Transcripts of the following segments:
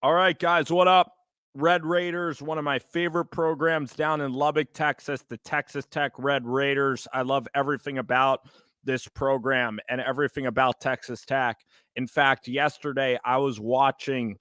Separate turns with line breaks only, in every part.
All right, guys, what up? Red Raiders, one of my favorite programs down in Lubbock, Texas, the Texas Tech Red Raiders. I love everything about this program and everything about Texas Tech. In fact, yesterday I was watching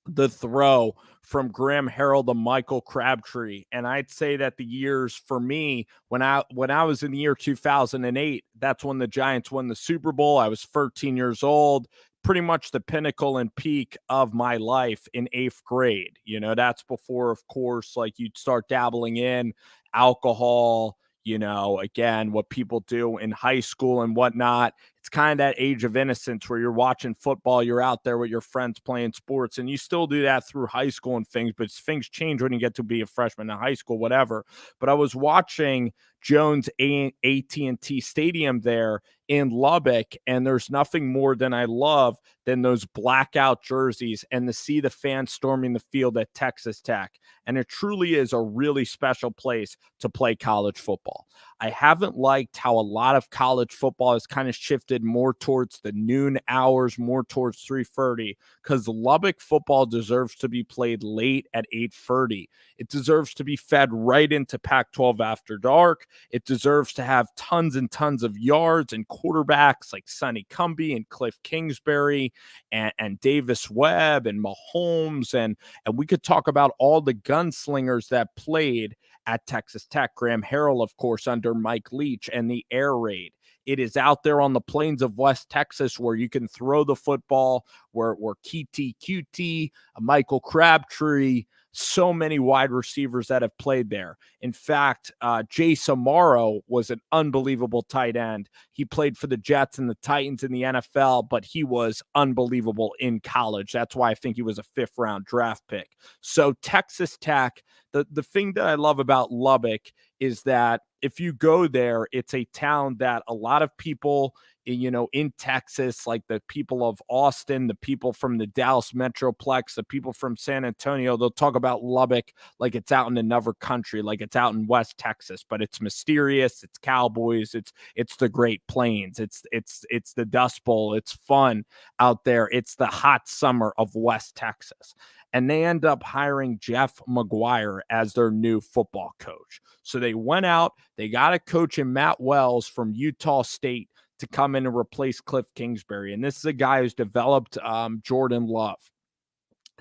the throw from Graham Harrell to Michael Crabtree, and I'd say that the years for me when I was in the year 2008, that's when the Giants won the Super Bowl. I was 13 years old, pretty much the pinnacle and peak of my life in 8th grade. That's before, of course, like you'd start dabbling in alcohol, again, what people do in high school and whatnot. It's kind of that age of innocence where you're watching football, you're out there with your friends playing sports, and you still do that through high school and things, but things change when you get to be a freshman in high school, whatever. But I was watching Jones AT&T Stadium there in Lubbock, and there's nothing more than I love than those blackout jerseys and to see the fans storming the field at Texas Tech. And it truly is a really special place to play college football. I haven't liked how a lot of college football has kind of shifted more towards the noon hours, more towards 3:30, because Lubbock football deserves to be played late at 8:30. It deserves to be fed right into Pac-12 after dark. It deserves to have tons and tons of yards and quarterbacks like Sonny Cumbie and Cliff Kingsbury and Davis Webb and Mahomes. And we could talk about all the gunslingers that played at Texas Tech. Graham Harrell, of course, under Mike Leach, and the air raid. It is out there on the plains of West Texas where you can throw the football, where Kitty QT, Michael Crabtree, so many wide receivers that have played there. In fact, Jay Samaro was an unbelievable tight end. He played for the Jets and the Titans in the NFL, but he was unbelievable in college. That's why I think he was a 5th-round draft pick. So Texas Tech, the thing that I love about Lubbock is that if you go there, it's a town that a lot of people, in Texas, like the people of Austin, the people from the Dallas Metroplex, the people from San Antonio, they'll talk about Lubbock like it's out in another country, like it's out in West Texas, but it's mysterious. It's cowboys. It's the Great Plains. It's the Dust Bowl. It's fun out there. It's the hot summer of West Texas. And they end up hiring Jeff Mcguire as their new football coach. So they went out, they got a coach in Matt Wells from Utah State to come in and replace Cliff Kingsbury. And this is a guy who's developed Jordan Love.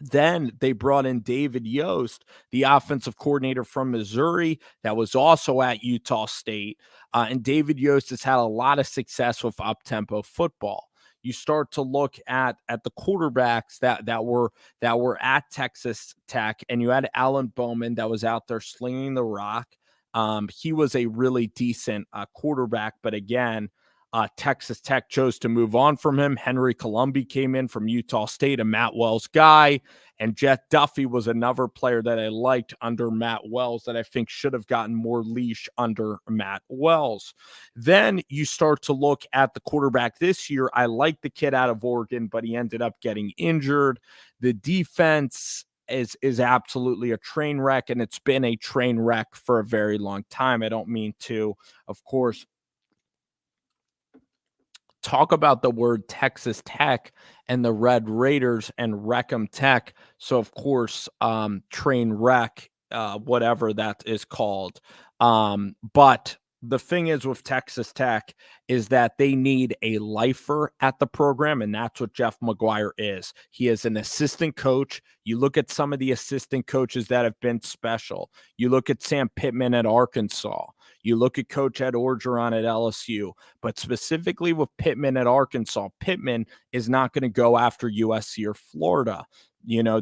Then they brought in David Yost, the offensive coordinator from Missouri that was also at Utah State. And David Yost has had a lot of success with up-tempo football. You start to look at the quarterbacks that were at Texas Tech, and you had Alan Bowman that was out there slinging the rock. He was a really decent quarterback, but again, Texas Tech chose to move on from him. Henry Colombi came in from Utah State, a Matt Wells guy, and Jet Duffy was another player that I liked under Matt Wells that I think should have gotten more leash under Matt Wells. Then you start to look at the quarterback this year. I like the kid out of Oregon, but he ended up getting injured. The defense is absolutely a train wreck, and it's been a train wreck for a very long time. I don't mean to, of course, talk about the word Texas Tech and the Red Raiders and Wreckham Tech. So, of course, train wreck, whatever that is called. But the thing is with Texas Tech is that they need a lifer at the program, and that's what Jeff Mcguire is. He is an assistant coach. You look at some of the assistant coaches that have been special. You look at Sam Pittman at Arkansas. You look at Coach Ed Orgeron at LSU. But specifically with Pittman at Arkansas, Pittman is not going to go after USC or Florida.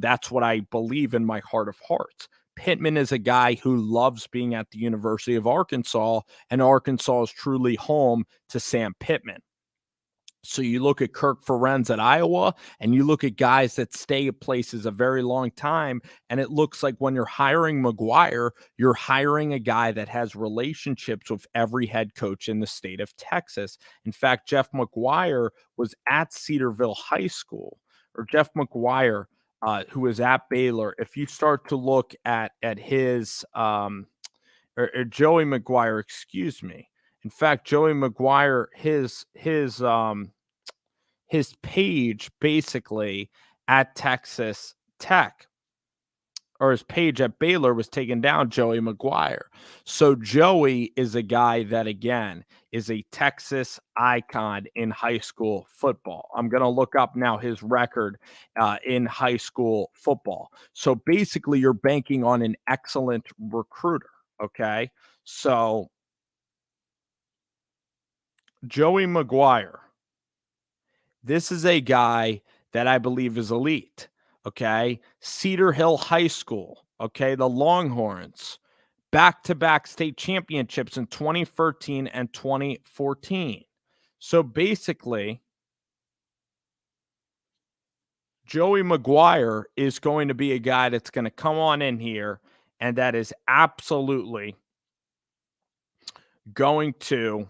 That's what I believe in my heart of hearts. Pittman is a guy who loves being at the University of Arkansas, and Arkansas is truly home to Sam Pittman. So you look at Kirk Ferentz at Iowa, and you look at guys that stay at places a very long time, and it looks like when you're hiring Mcguire, you're hiring a guy that has relationships with every head coach in the state of Texas. In fact, Jeff Mcguire was at Cedarville High School, or Jeff Mcguire, who was at Baylor. If you start to look at his or Joey Mcguire, excuse me. In fact, Joey Mcguire, his page basically at Texas Tech, or his page at Baylor was taken down, Joey Mcguire. So Joey is a guy that, again, is a Texas icon in high school football. I'm going to look up now his record in high school football. So basically, you're banking on an excellent recruiter. Okay. So Joey Mcguire, this is a guy that I believe is elite. Okay. Cedar Hill High School. Okay. The Longhorns, back-to-back state championships in 2013 and 2014. So basically, Joey Mcguire is going to be a guy that's going to come on in here and that is absolutely going to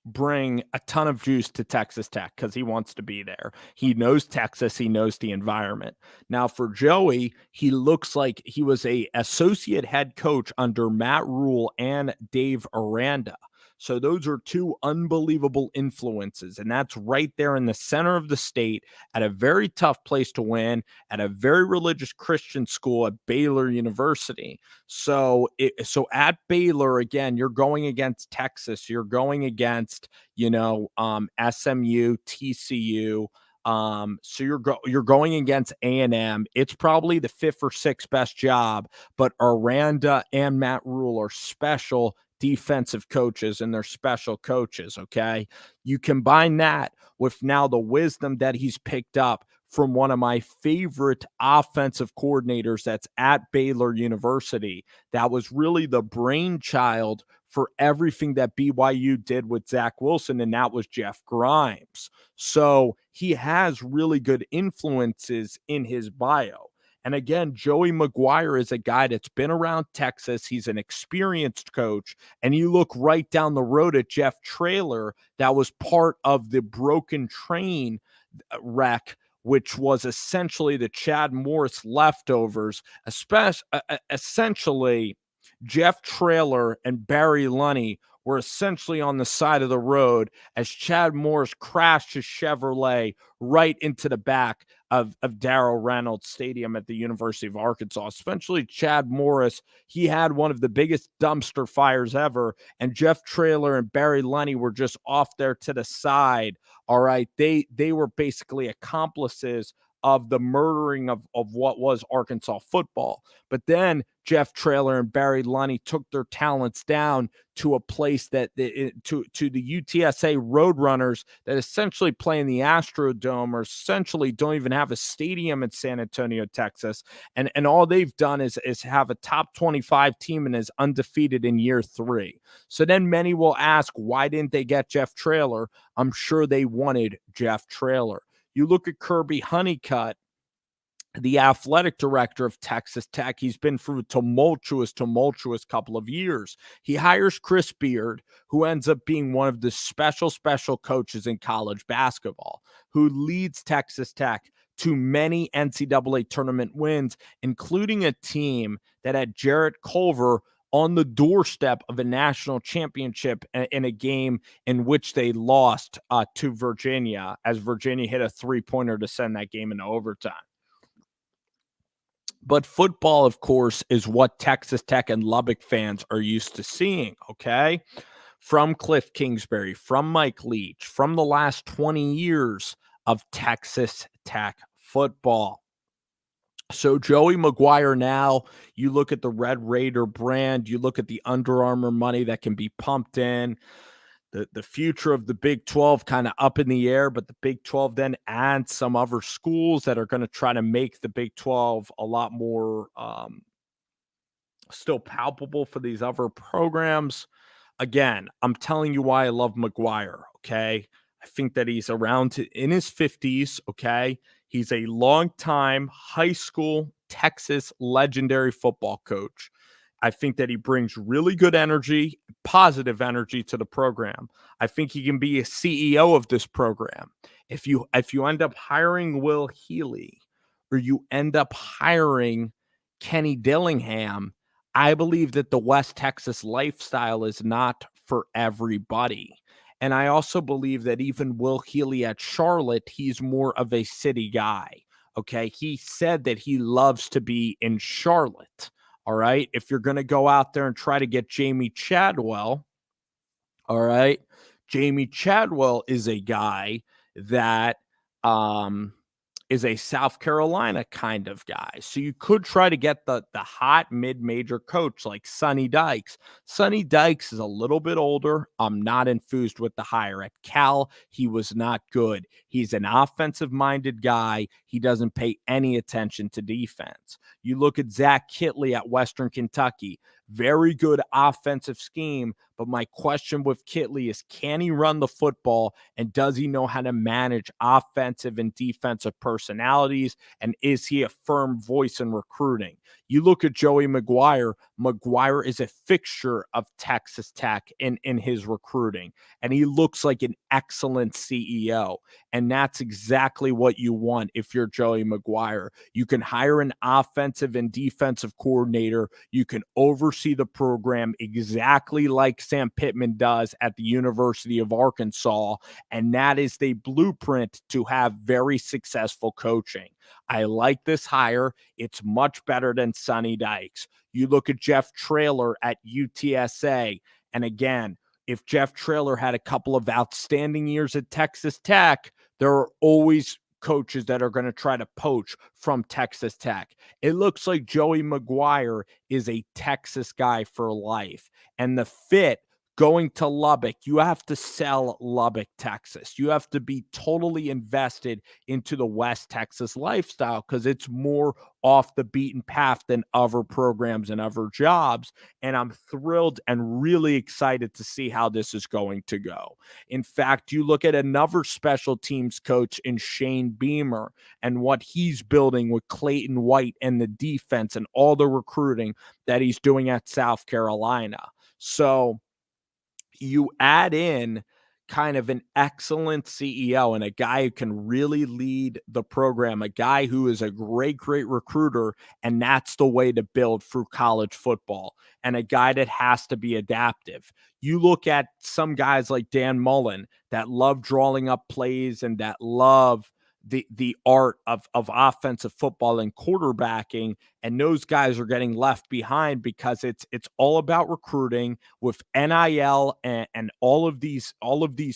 bring a ton of juice to Texas Tech because he wants to be there. He knows Texas. He knows the environment. Now for Joey, he looks like he was a associate head coach under Matt Rule and Dave Aranda. So those are two unbelievable influences. And that's right there in the center of the state at a very tough place to win at a very religious Christian school at Baylor University. So at Baylor, again, you're going against Texas. You're going against, SMU, TCU. So you're going against A&M. It's probably the 5th or 6th best job, but Aranda and Matt Rule are special defensive coaches and they're special coaches. Okay. You combine that with now the wisdom that he's picked up from one of my favorite offensive coordinators that's at Baylor University. That was really the brainchild for everything that BYU did with Zach Wilson, and that was Jeff Grimes. So he has really good influences in his bio. And again, Joey Mcguire is a guy that's been around Texas. He's an experienced coach. And you look right down the road at Jeff Traylor, that was part of the broken train wreck, which was essentially the Chad Morris leftovers, essentially Jeff Traylor and Barry Lunny were essentially on the side of the road as Chad Morris crashed his Chevrolet right into the back of Darrell Reynolds Stadium at the University of Arkansas. Essentially, Chad Morris, he had one of the biggest dumpster fires ever, and Jeff Traylor and Barry Lunny were just off there to the side. All right, they were basically accomplices of the murdering of what was Arkansas football. But then Jeff Traylor and Barry Lunny took their talents down to a place that to the UTSA Roadrunners that essentially play in the Astrodome, or essentially don't even have a stadium in San Antonio, Texas. And all they've done is have a top 25 team and is undefeated in year 3. So then many will ask, why didn't they get Jeff Traylor? I'm sure they wanted Jeff Traylor. You look at Kirby Honeycutt, the athletic director of Texas Tech. He's been through a tumultuous couple of years. He hires Chris Beard, who ends up being one of the special coaches in college basketball, who leads Texas Tech to many NCAA tournament wins, including a team that had Jarrett Culver on the doorstep of a national championship in a game in which they lost to Virginia, as Virginia hit a 3-pointer to send that game into overtime. But football, of course, is what Texas Tech and Lubbock fans are used to seeing, okay? From Cliff Kingsbury, from Mike Leach, from the last 20 years of Texas Tech football. So Joey Mcguire now, you look at the Red Raider brand, you look at the Under Armour money that can be pumped in, the future of the Big 12 kind of up in the air, but the Big 12 then adds some other schools that are going to try to make the Big 12 a lot more still palpable for these other programs. Again, I'm telling you why I love Mcguire, okay? I think that he's around in his 50s, okay? He's a longtime high school Texas legendary football coach. I think that he brings really good energy, positive energy to the program. I think he can be a CEO of this program. If you end up hiring Will Healy, or you end up hiring Kenny Dillingham, I believe that the West Texas lifestyle is not for everybody. And I also believe that even Will Healy at Charlotte, he's more of a city guy. Okay. He said that he loves to be in Charlotte. All right. If you're going to go out there and try to get Jamie Chadwell, all right, Jamie Chadwell is a guy that um, is a South Carolina kind of guy. So you could try to get the hot mid-major coach like Sonny Dykes. Sonny Dykes is a little bit older. I'm not enthused with the hire. At Cal, he was not good. He's an offensive-minded guy. He doesn't pay any attention to defense. You look at Zach Kittley at Western Kentucky. Very good offensive scheme, but my question with Kittley is, can he run the football, and does he know how to manage offensive and defensive personalities, and is he a firm voice in recruiting? You look at Joey Mcguire. Mcguire is a fixture of Texas Tech in his recruiting, and he looks like an excellent CEO, and that's exactly what you want if you're Joey Mcguire. You can hire an offensive and defensive coordinator. You can oversee the program exactly like Sam Pittman does at the University of Arkansas, and that is the blueprint to have very successful coaching. I like this hire. It's much better than Sonny Dykes. You look at Jeff Traylor at UTSA, and again, if Jeff Traylor had a couple of outstanding years at Texas Tech, there are always coaches that are going to try to poach from Texas Tech. It looks like Joey Mcguire is a Texas guy for life, and the fit going to Lubbock, you have to sell Lubbock, Texas. You have to be totally invested into the West Texas lifestyle because it's more off the beaten path than other programs and other jobs. And I'm thrilled and really excited to see how this is going to go. In fact, you look at another special teams coach in Shane Beamer and what he's building with Clayton White and the defense and all the recruiting that he's doing at South Carolina. So you add in kind of an excellent CEO and a guy who can really lead the program, a guy who is a great recruiter, and that's the way to build through college football, and a guy that has to be adaptive. You look at some guys like Dan Mullen that love drawing up plays and that love the art of offensive football and quarterbacking, and those guys are getting left behind because it's all about recruiting with NIL and all of these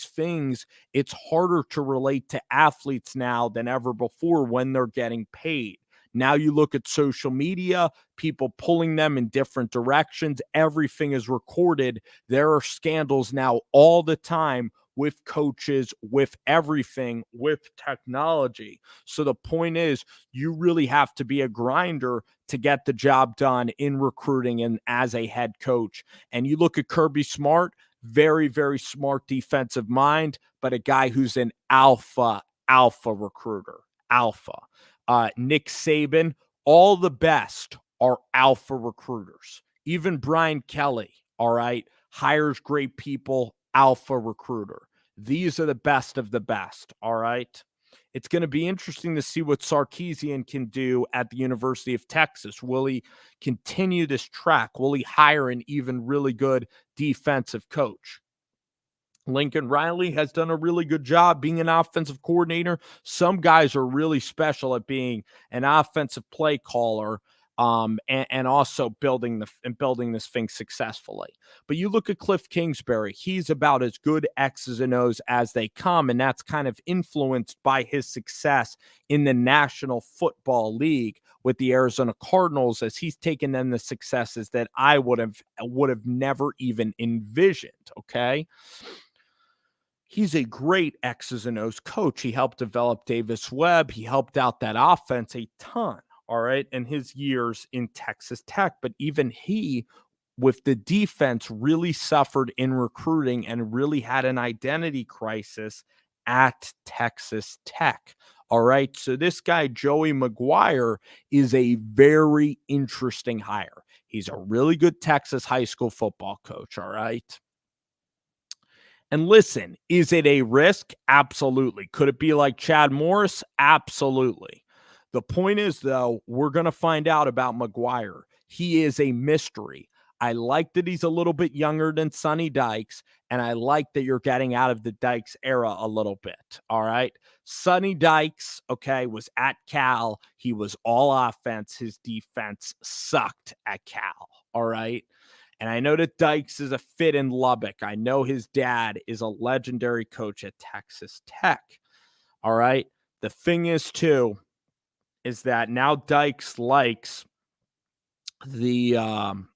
things. It's harder to relate to athletes now than ever before when they're getting paid. Now you look at social media, people pulling them in different directions. Everything is recorded. There are scandals now all the time with coaches, with everything, with technology. So the point is, you really have to be a grinder to get the job done in recruiting and as a head coach. And you look at Kirby Smart, very, very smart defensive mind, but a guy who's an alpha recruiter. Alpha. Nick Saban, all the best are alpha recruiters. Even Brian Kelly, all right, hires great people, alpha recruiter. These are the best of the best, all right? It's going to be interesting to see what Sarkisian can do at the University of Texas. Will he continue this track? Will he hire an even really good defensive coach? Lincoln Riley has done a really good job being an offensive coordinator. Some guys are really special at being an offensive play caller, and also building this thing successfully. But you look at Cliff Kingsbury, he's about as good X's and O's as they come, and that's kind of influenced by his success in the National Football League with the Arizona Cardinals, as he's taken them the successes that I would have never even envisioned, okay? He's a great X's and O's coach. He helped develop Davis Webb. He helped out that offense a ton, all right, in his years in Texas Tech. But even he, with the defense, really suffered in recruiting and really had an identity crisis at Texas Tech. All right, so this guy, Joey Mcguire, is a very interesting hire. He's a really good Texas high school football coach, all right? And listen, is it a risk? Absolutely. Could it be like Chad Morris? Absolutely. The point is, though, we're going to find out about Mcguire. He is a mystery. I like that he's a little bit younger than Sonny Dykes, and I like that you're getting out of the Dykes era a little bit. All right. Sonny Dykes, okay, was at Cal. He was all offense. His defense sucked at Cal. All right. And I know that Dykes is a fit in Lubbock. I know his dad is a legendary coach at Texas Tech. All right. The thing is, too, is that now Dykes likes the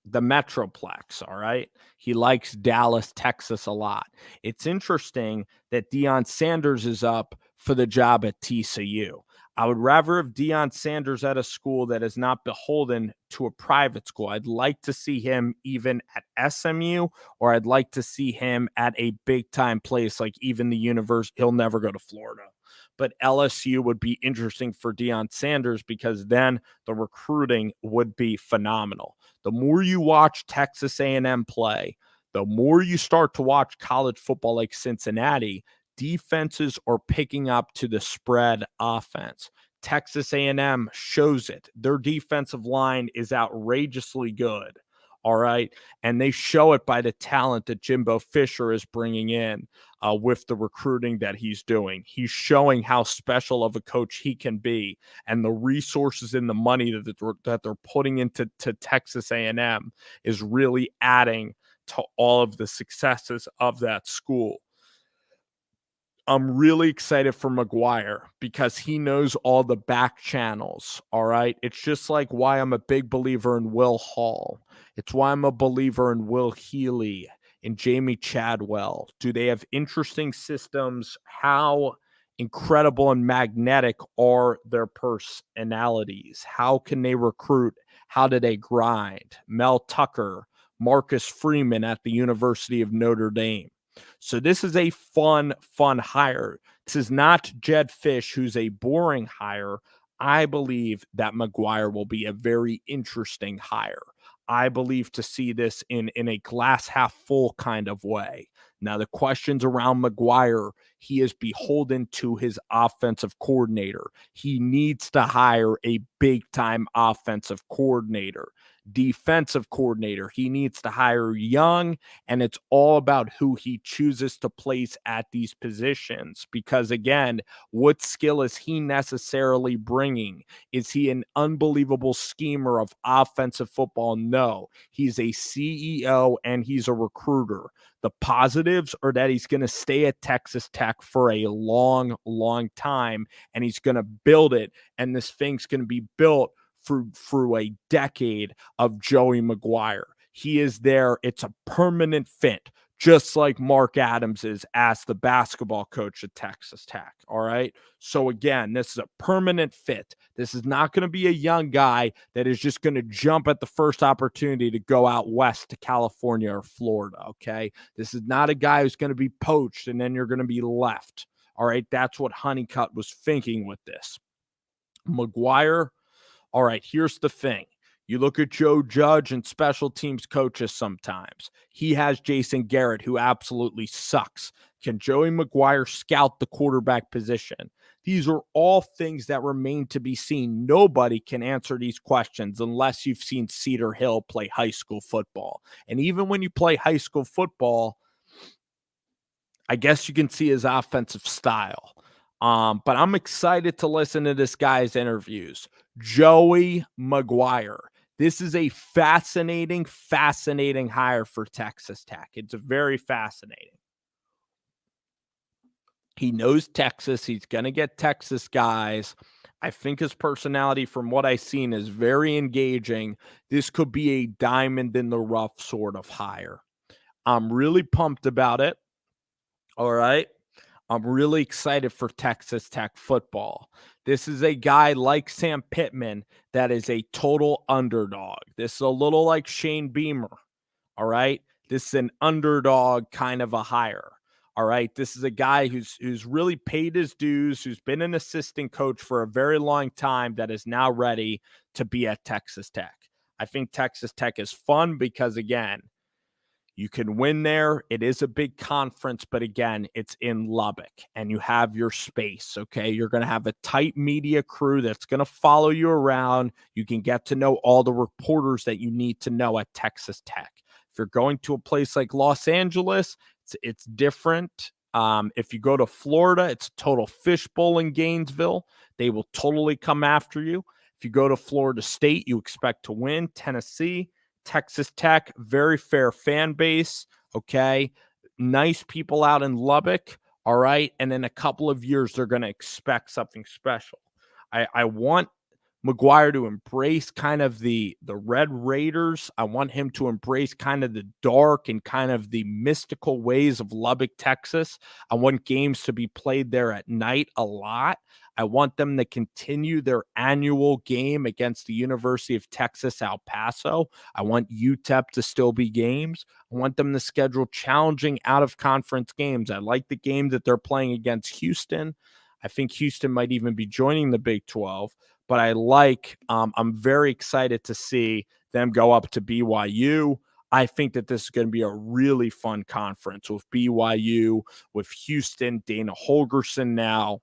Metroplex, all right? He likes Dallas, Texas a lot. It's interesting that Deion Sanders is up for the job at TCU. I would rather have Deion Sanders at a school that is not beholden to a private school. I'd like to see him even at SMU, or I'd like to see him at a big-time place like even the university. He'll never go to Florida. But LSU would be interesting for Deion Sanders because then the recruiting would be phenomenal. The more you watch Texas A&M play, the more you start to watch college football like Cincinnati, defenses are picking up to the spread offense. Texas A&M shows it. Their defensive line is outrageously good. All right. And they show it by the talent that Jimbo Fisher is bringing in with the recruiting that he's doing. He's showing how special of a coach he can be, and the resources and the money that they're putting into Texas A&M is really adding to all of the successes of that school. I'm really excited for Mcguire because he knows all the back channels, all right? It's just like why I'm a big believer in Will Hall. It's why I'm a believer in Will Healy and Jamie Chadwell. Do they have interesting systems? How incredible and magnetic are their personalities? How can they recruit? How do they grind? Mel Tucker, Marcus Freeman at the University of Notre Dame. So this is a fun hire. This is not Jed Fish, who's a boring hire. I believe that Mcguire will be a very interesting hire. I believe to see this in a glass half full kind of way. Now, the questions around Mcguire, he is beholden to his offensive coordinator. He needs to hire a big-time offensive coordinator. Defensive coordinator, he needs to hire young, and it's all about who he chooses to place at these positions. Because again, what skill is he necessarily bringing? Is he an unbelievable schemer of offensive football? No, he's a CEO and he's a recruiter. The positives are that he's going to stay at Texas Tech for a long time, and he's going to build it, and this thing's going to be built through a decade of Joey Mcguire. He is there. It's a permanent fit, just like Mark Adams is as the basketball coach at Texas Tech. All right. So again, this is a permanent fit. This is not going to be a young guy that is just going to jump at the first opportunity to go out west to California or Florida. Okay. This is not a guy who's going to be poached and then you're going to be left. All right. That's what Honeycutt was thinking with this. Mcguire. All right, here's the thing. You look at Joe Judge and special teams coaches sometimes. He has Jason Garrett, who absolutely sucks. Can Joey Mcguire scout the quarterback position? These are all things that remain to be seen. Nobody can answer these questions unless you've seen Cedar Hill play high school football. And even when you play high school football, I guess you can see his offensive style. But I'm excited to listen to this guy's interviews. Joey Mcguire. This is a fascinating hire for Texas Tech. It's very fascinating. He knows Texas. He's going to get Texas guys. I think his personality, from what I've seen, is very engaging. This could be a diamond in the rough sort of hire. I'm really pumped about it. All right. I'm really excited for Texas Tech football. This is a guy like Sam Pittman that is a total underdog. This is a little like Shane Beamer. All right. This is an underdog kind of a hire. All right. This is a guy who's really paid his dues, who's been an assistant coach for a very long time, that is now ready to be at Texas Tech. I think Texas Tech is fun because, again, You can win there. It is a big conference, but again, it's in Lubbock and you have your space. Okay. You're going to have a tight media crew that's going to follow you around. You can get to know all the reporters that you need to know at Texas Tech. If you're going to a place like Los Angeles, it's different. If you go to Florida, it's a total fishbowl in Gainesville. They will totally come after you. If you go to Florida State, you expect to win. Tennessee, Texas Tech, very fair fan base. Okay. Nice people out in Lubbock. All right. And in a couple of years, they're going to expect something special. I want Mcguire to embrace kind of the Red Raiders. I want him to embrace kind of the dark and kind of the mystical ways of Lubbock, Texas. I want games to be played there at night a lot. I want them to continue their annual game against the University of Texas, El Paso. I want UTEP to still be games. I want them to schedule challenging out-of-conference games. I like the game that they're playing against Houston. I think Houston might even be joining the Big 12. But I'm very excited to see them go up to BYU. I think that this is going to be a really fun conference with BYU, with Houston, Dana Holgerson now.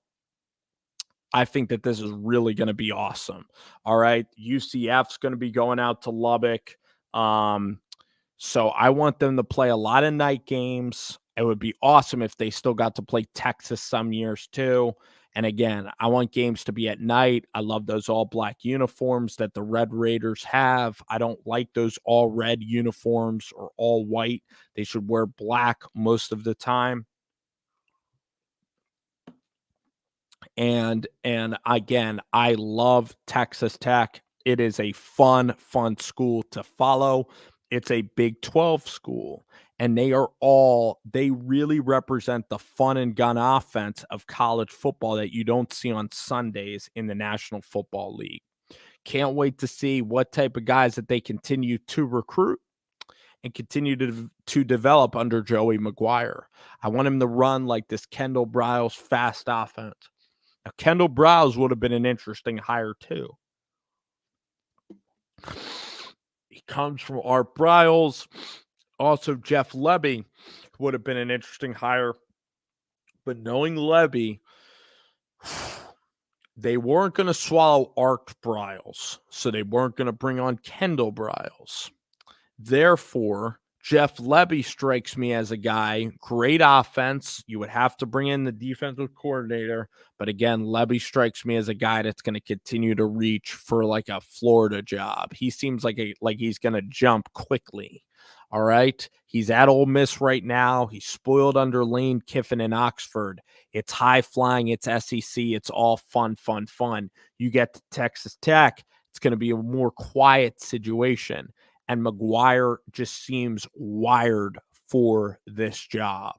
I think that this is really going to be awesome. All right. UCF's going to be going out to Lubbock. So I want them to play a lot of night games. It would be awesome if they still got to play Texas some years too. And again, I want games to be at night. I love those all black uniforms that the Red Raiders have. I don't like those all red uniforms or all white. They should wear black most of the time. And again, I love Texas Tech. It is a fun school to follow. It's a Big 12 school, and they really represent the fun and gun offense of college football that you don't see on Sundays in the National Football League. Can't wait to see what type of guys that they continue to recruit and continue to develop under Joey Mcguire. I want him to run like this Kendall Briles fast offense. Now, Kendall Briles would have been an interesting hire too. He comes from Art Briles. Also, Jeff Lebby would have been an interesting hire. But knowing Lebby, they weren't going to swallow Art Briles, so they weren't going to bring on Kendall Briles. Therefore, Jeff Lebby strikes me as a guy, great offense. You would have to bring in the defensive coordinator. But again, Lebby strikes me as a guy that's going to continue to reach for like a Florida job. He seems like he's going to jump quickly. All right. He's at Ole Miss right now. He's spoiled under Lane Kiffin in Oxford. It's high flying. It's SEC. It's all fun. You get to Texas Tech. It's going to be a more quiet situation. And Mcguire just seems wired for this job.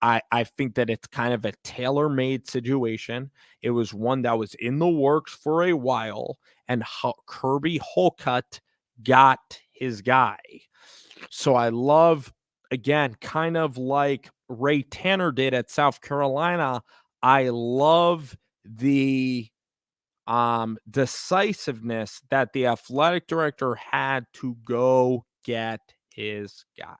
I think that it's kind of a tailor-made situation. It was one that was in the works for a while, and Kirby Holcutt got his guy. So I love, again, kind of like Ray Tanner did at South Carolina, I love the decisiveness that the athletic director had to go get his guy.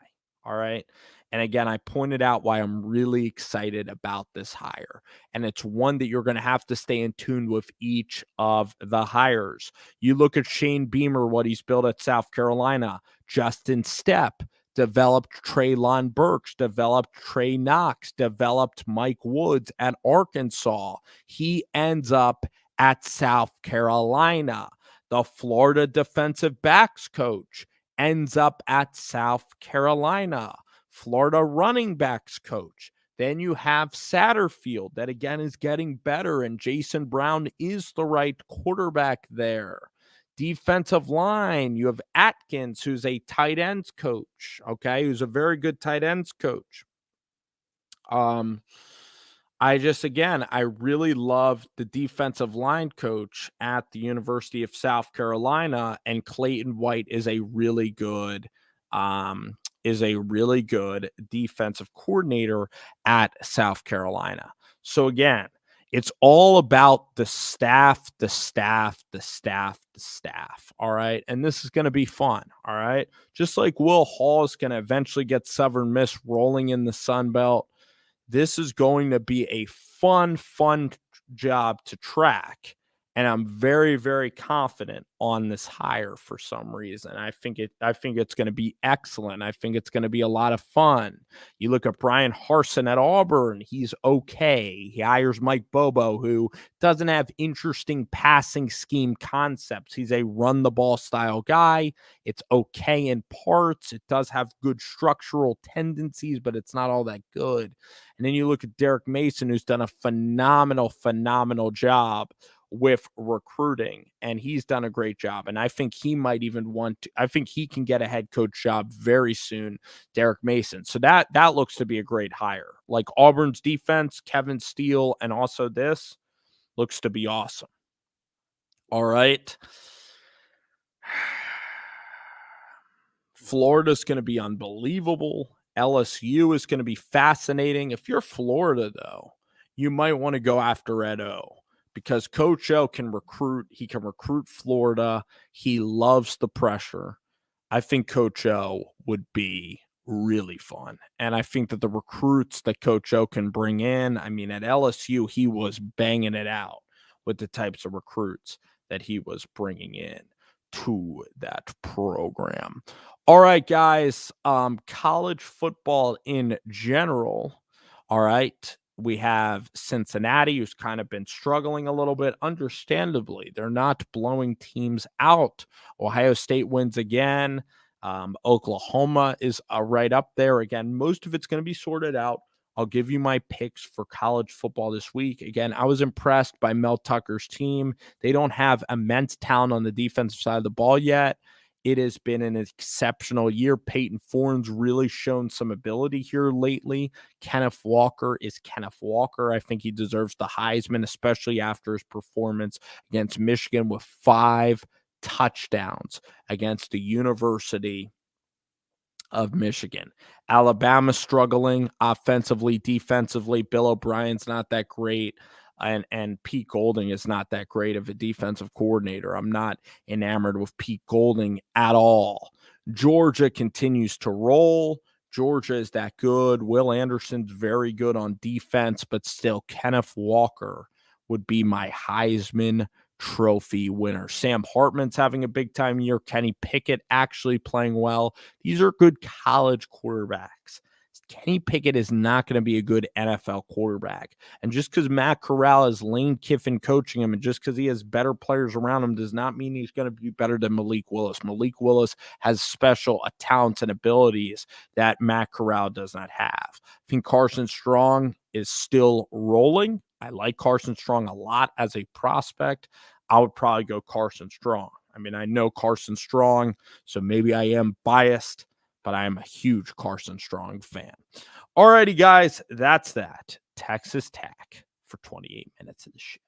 All right. And again, I pointed out why I'm really excited about this hire. And it's one that you're going to have to stay in tune with each of the hires. You look at Shane Beamer, what he's built at South Carolina. Justin Stepp developed Treylon Burks, developed Trey Knox, developed Mike Woods at Arkansas. He ends up at South Carolina. The Florida defensive backs coach ends up at South Carolina. Florida running backs coach. Then you have Satterfield that again is getting better, and Jason Brown is the right quarterback there. Defensive line, you have Atkins, who's a tight ends coach, okay, who's a very good tight ends coach. I really love the defensive line coach at the University of South Carolina, and Clayton White is a really good defensive coordinator at South Carolina. So again, It's all about the staff. All right. And this is going to be fun. All right. Just like Will Hall is going to eventually get Southern Miss rolling in the Sun Belt. This is going to be a fun job to track. And I'm very, very confident on this hire for some reason. I think it's going to be excellent. I think it's going to be a lot of fun. You look at Brian Harsin at Auburn, he's okay. He hires Mike Bobo, who doesn't have interesting passing scheme concepts. He's a run the ball style guy. It's okay in parts. It does have good structural tendencies, but it's not all that good. And then you look at Derek Mason, who's done a phenomenal job with recruiting, and he's done a great job. And I think he might even I think he can get a head coach job very soon, Derek Mason. So that looks to be a great hire. Like Auburn's defense, Kevin Steele, and also this looks to be awesome. All right. Florida's going to be unbelievable. LSU is going to be fascinating. If you're Florida, though, you might want to go after Ed O, because Coach O can recruit. He can recruit Florida. He loves the pressure. I think Coach O would be really fun. And I think that the recruits that Coach O can bring in, I mean, at LSU, he was banging it out with the types of recruits that he was bringing in to that program. All right, guys, college football in general. All right, we have Cincinnati, who's kind of been struggling a little bit. Understandably, they're not blowing teams out. Ohio State wins again. Oklahoma is right up there again. Most of it's going to be sorted out. I'll give you my picks for college football this week. Again, I was impressed by Mel Tucker's team. They don't have immense talent on the defensive side of the ball yet. It has been an exceptional year. Peyton Thorne's really shown some ability here lately. Kenneth Walker is Kenneth Walker. I think he deserves the Heisman, especially after his performance against Michigan with 5 touchdowns against the University of Michigan. Alabama struggling offensively, defensively. Bill O'Brien's not that great. And Pete Golding is not that great of a defensive coordinator. I'm not enamored with Pete Golding at all. Georgia continues to roll. Georgia is that good. Will Anderson's very good on defense, but still Kenneth Walker would be my Heisman Trophy winner. Sam Hartman's having a big time year. Kenny Pickett actually playing well. These are good college quarterbacks. Kenny Pickett is not going to be a good NFL quarterback. And just because Matt Corral has Lane Kiffin coaching him, and just because he has better players around him, does not mean he's going to be better than Malik Willis. Malik Willis has special talents and abilities that Matt Corral does not have. I think Carson Strong is still rolling. I like Carson Strong a lot as a prospect. I would probably go Carson Strong. I mean, I know Carson Strong, so maybe I am biased, but I am a huge Carson Strong fan. Alrighty, guys, that's that. Texas Tech for 28 minutes of the show.